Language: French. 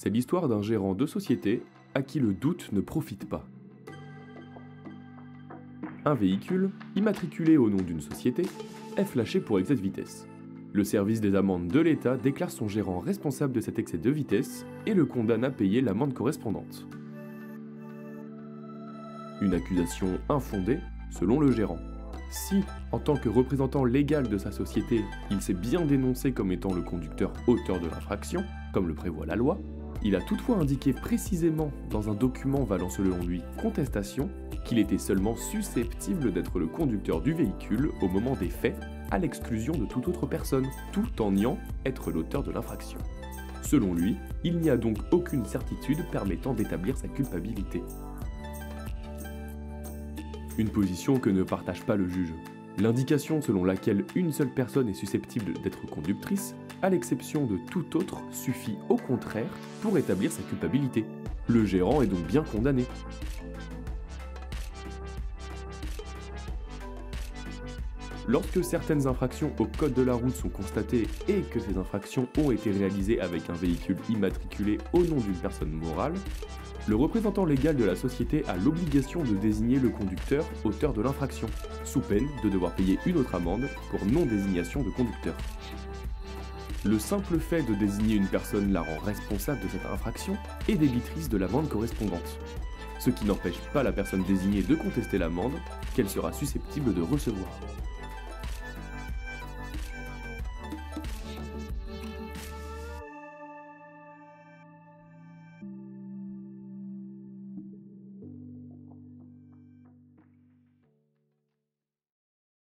C'est l'histoire d'un gérant de société à qui le doute ne profite pas. Un véhicule, immatriculé au nom d'une société, est flashé pour excès de vitesse. Le service des amendes de l'État déclare son gérant responsable de cet excès de vitesse et le condamne à payer l'amende correspondante. Une accusation infondée, selon le gérant. Si, en tant que représentant légal de sa société, il s'est bien dénoncé comme étant le conducteur auteur de l'infraction, comme le prévoit la loi, il a toutefois indiqué précisément dans un document valant selon lui contestation qu'il était seulement susceptible d'être le conducteur du véhicule au moment des faits, à l'exclusion de toute autre personne, tout en niant être l'auteur de l'infraction. Selon lui, il n'y a donc aucune certitude permettant d'établir sa culpabilité. Une position que ne partage pas le juge. L'indication selon laquelle une seule personne est susceptible d'être conductrice, à l'exception de tout autre, suffit au contraire pour établir sa culpabilité. Le gérant est donc bien condamné. Lorsque certaines infractions au code de la route sont constatées et que ces infractions ont été réalisées avec un véhicule immatriculé au nom d'une personne morale, le représentant légal de la société a l'obligation de désigner le conducteur auteur de l'infraction, sous peine de devoir payer une autre amende pour non-désignation de conducteur. Le simple fait de désigner une personne la rend responsable de cette infraction et débitrice de l'amende correspondante, ce qui n'empêche pas la personne désignée de contester l'amende qu'elle sera susceptible de recevoir.